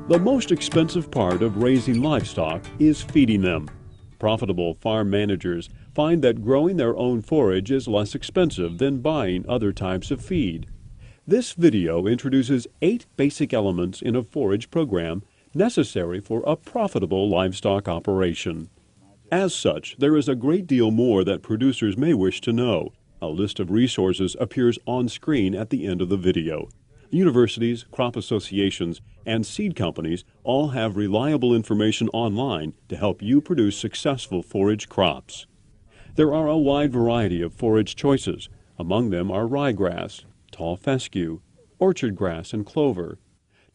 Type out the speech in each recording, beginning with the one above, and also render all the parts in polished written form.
The most expensive part of raising livestock is feeding them. Profitable farm managers find that growing their own forage is less expensive than buying other types of feed. This video introduces 8 basic elements in a forage program necessary for a profitable livestock operation. As such, there is a great deal more that producers may wish to know. A list of resources appears on screen at the end of the video. Universities, crop associations, and seed companies all have reliable information online to help you produce successful forage crops. There are a wide variety of forage choices. Among them are ryegrass, tall fescue, orchard grass, and clover.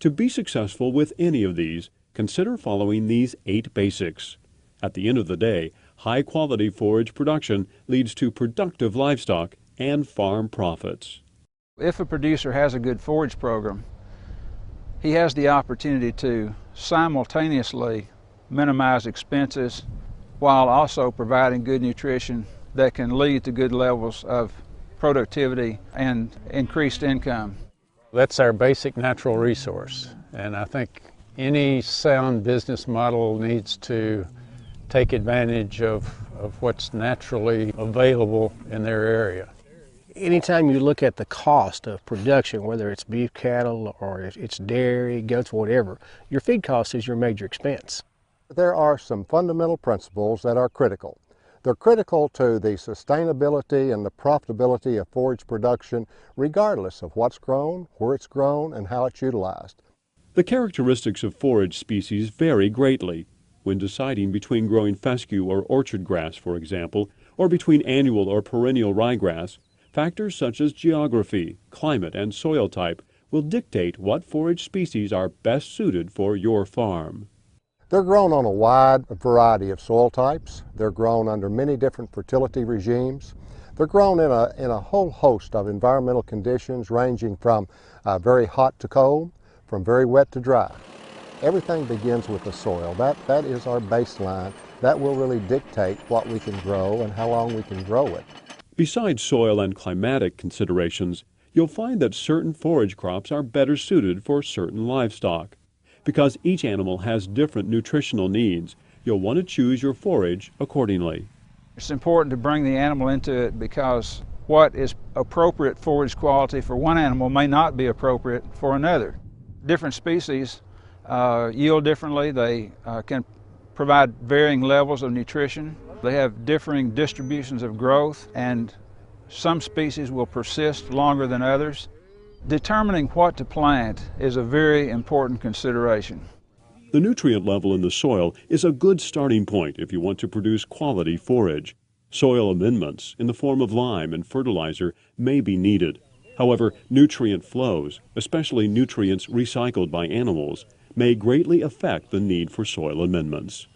To be successful with any of these, consider following these 8 basics. At the end of the day, high-quality forage production leads to productive livestock and farm profits. If a producer has a good forage program, he has the opportunity to simultaneously minimize expenses while also providing good nutrition that can lead to good levels of productivity and increased income. That's our basic natural resource, and I think any sound business model needs to take advantage of what's naturally available in their area. Anytime you look at the cost of production, whether it's beef cattle or it's dairy, goats, whatever, your feed cost is your major expense. There are some fundamental principles that are critical. They're critical to the sustainability and the profitability of forage production, regardless of what's grown, where it's grown, and how it's utilized. The characteristics of forage species vary greatly. When deciding between growing fescue or orchard grass, for example, or between annual or perennial ryegrass, factors such as geography, climate, and soil type will dictate what forage species are best suited for your farm. They're grown on a wide variety of soil types. They're grown under many different fertility regimes. They're grown in a whole host of environmental conditions ranging from very hot to cold, from very wet to dry. Everything begins with the soil. That is our baseline. That will really dictate what we can grow and how long we can grow it. Besides soil and climatic considerations, you'll find that certain forage crops are better suited for certain livestock. Because each animal has different nutritional needs, you'll want to choose your forage accordingly. It's important to bring the animal into it because what is appropriate forage quality for one animal may not be appropriate for another. Different species yield differently. They can provide varying levels of nutrition. They have differing distributions of growth, and some species will persist longer than others. Determining what to plant is a very important consideration. The nutrient level in the soil is a good starting point if you want to produce quality forage. Soil amendments in the form of lime and fertilizer may be needed. However, nutrient flows, especially nutrients recycled by animals, may greatly affect the need for soil amendments.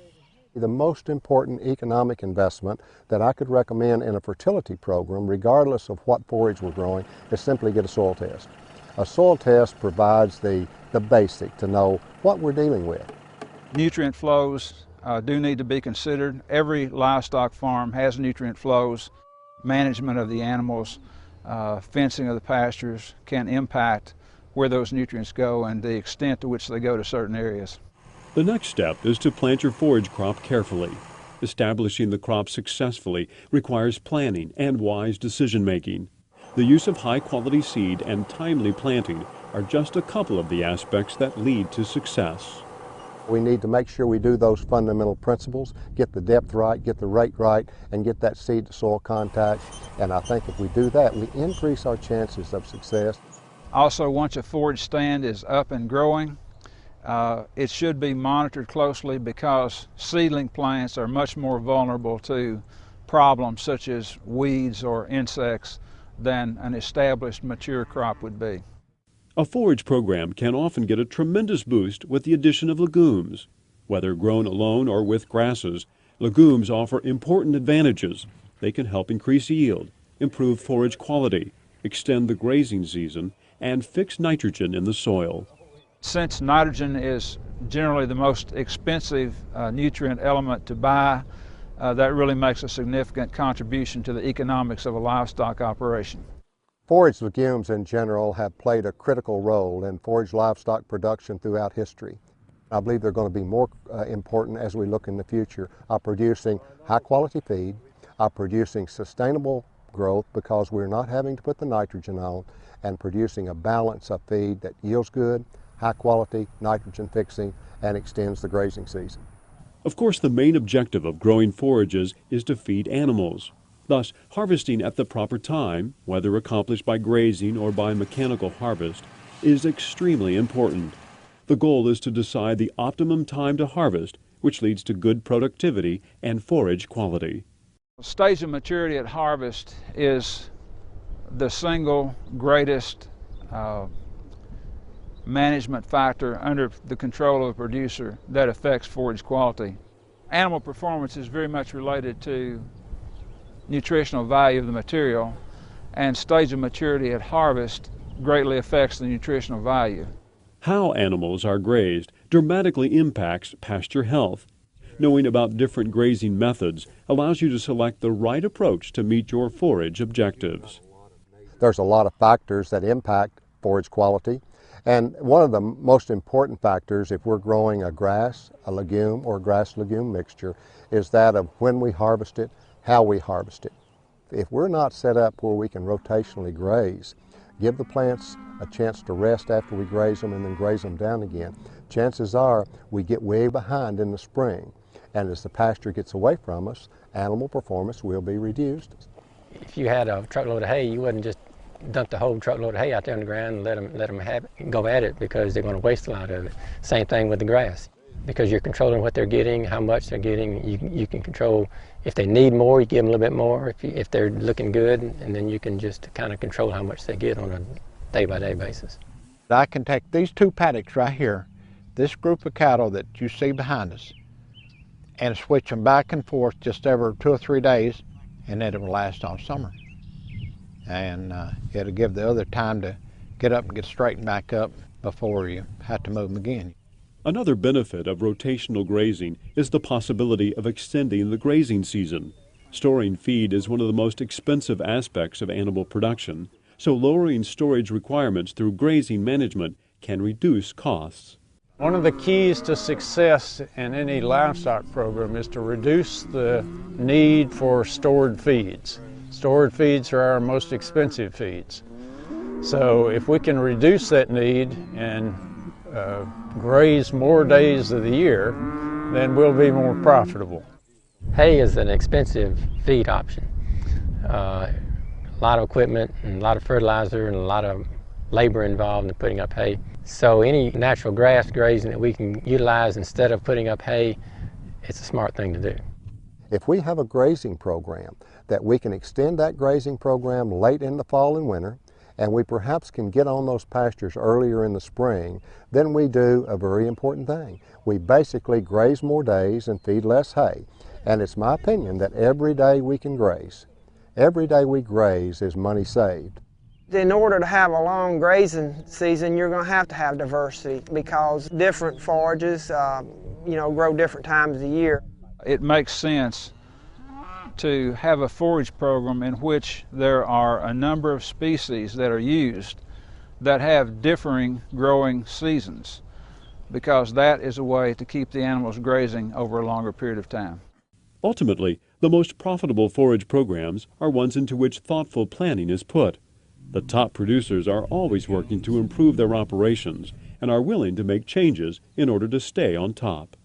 The most important economic investment that I could recommend in a fertility program, regardless of what forage we're growing, is simply get a soil test. A soil test provides the basic to know what we're dealing with. Nutrient flows do need to be considered. Every livestock farm has nutrient flows. Management of the animals, fencing of the pastures can impact where those nutrients go and the extent to which they go to certain areas. The next step is to plant your forage crop carefully. Establishing the crop successfully requires planning and wise decision-making. The use of high-quality seed and timely planting are just a couple of the aspects that lead to success. We need to make sure we do those fundamental principles, get the depth right, get the rate right, and get that seed-to-soil contact. And I think if we do that, we increase our chances of success. Also, once a forage stand is up and growing, it should be monitored closely because seedling plants are much more vulnerable to problems such as weeds or insects than an established mature crop would be. A forage program can often get a tremendous boost with the addition of legumes. Whether grown alone or with grasses, legumes offer important advantages. They can help increase yield, improve forage quality, extend the grazing season, and fix nitrogen in the soil. Since nitrogen is generally the most expensive nutrient element to buy, that really makes a significant contribution to the economics of a livestock operation. Forage legumes in general have played a critical role in forage livestock production throughout history. I believe they're going to be more important as we look in the future of producing high quality feed, of producing sustainable growth because we're not having to put the nitrogen on, and producing a balance of feed that yields good, high quality, nitrogen fixing, and extends the grazing season. Of course, the main objective of growing forages is to feed animals. Thus, harvesting at the proper time, whether accomplished by grazing or by mechanical harvest, is extremely important. The goal is to decide the optimum time to harvest, which leads to good productivity and forage quality. Stage of maturity at harvest is the single greatest management factor under the control of a producer that affects forage quality. Animal performance is very much related to nutritional value of the material, and stage of maturity at harvest greatly affects the nutritional value. How animals are grazed dramatically impacts pasture health. Knowing about different grazing methods allows you to select the right approach to meet your forage objectives. There's a lot of factors that impact forage quality, and one of the most important factors if we're growing a grass, a legume, or grass-legume mixture is that of when we harvest it, how we harvest it. If we're not set up where we can rotationally graze, give the plants a chance to rest after we graze them and then graze them down again, chances are we get way behind in the spring. And as the pasture gets away from us, animal performance will be reduced. If you had a truckload of hay, you wouldn't just dump the whole truckload of hay out there on the ground and let them have it, go at it, because they're going to waste a lot of it. Same thing with the grass. Because you're controlling what they're getting, how much they're getting, you can control. If they need more, you give them a little bit more. If they're looking good, and then you can just kind of control how much they get on a day-by-day basis. I can take these two paddocks right here, this group of cattle that you see behind us, and switch them back and forth just every 2 or 3 days, and then it will last all summer. And it'll give the other time to get up and get straightened back up before you have to move them again. Another benefit of rotational grazing is the possibility of extending the grazing season. Storing feed is one of the most expensive aspects of animal production, so lowering storage requirements through grazing management can reduce costs. One of the keys to success in any livestock program is to reduce the need for stored feeds. Stored feeds are our most expensive feeds. So if we can reduce that need and graze more days of the year, then we'll be more profitable. Hay is an expensive feed option. A lot of equipment and a lot of fertilizer and a lot of labor involved in putting up hay. So any natural grass grazing that we can utilize instead of putting up hay, it's a smart thing to do. If we have a grazing program that we can extend that grazing program late in the fall and winter, and we perhaps can get on those pastures earlier in the spring, then we do a very important thing. We basically graze more days and feed less hay. And it's my opinion that every day we can graze, every day we graze is money saved. In order to have a long grazing season, you're going to have diversity, because different forages, grow different times of the year. It makes sense to have a forage program in which there are a number of species that are used that have differing growing seasons, because that is a way to keep the animals grazing over a longer period of time. Ultimately, the most profitable forage programs are ones into which thoughtful planning is put. The top producers are always working to improve their operations and are willing to make changes in order to stay on top.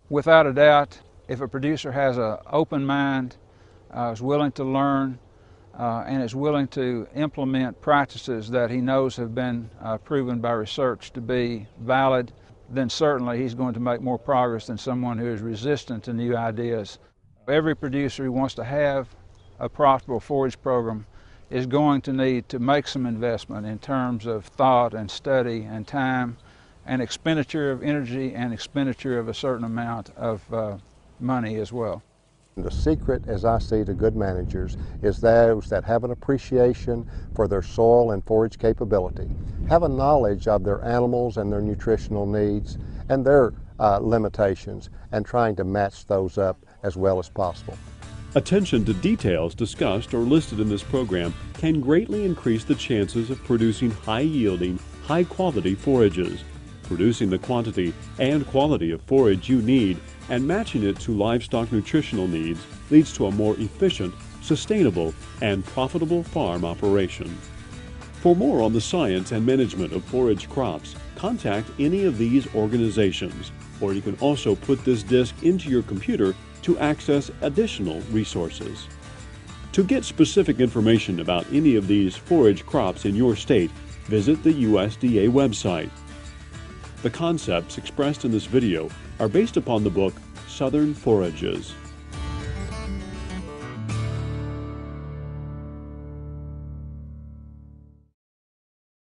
Without a doubt, if a producer has an open mind, is willing to learn, and is willing to implement practices that he knows have been proven by research to be valid, then certainly he's going to make more progress than someone who is resistant to new ideas. Every producer who wants to have a profitable forage program is going to need to make some investment in terms of thought and study and time and expenditure of energy and expenditure of a certain amount of money as well. The secret, as I see, to good managers is those that have an appreciation for their soil and forage capability, have a knowledge of their animals and their nutritional needs and their limitations, and trying to match those up as well as possible. Attention to details discussed or listed in this program can greatly increase the chances of producing high-yielding, high-quality forages. Producing the quantity and quality of forage you need and matching it to livestock nutritional needs leads to a more efficient, sustainable, and profitable farm operation. For more on the science and management of forage crops, contact any of these organizations, or you can also put this disc into your computer to access additional resources. To get specific information about any of these forage crops in your state, visit the USDA website. The concepts expressed in this video are based upon the book Southern Forages.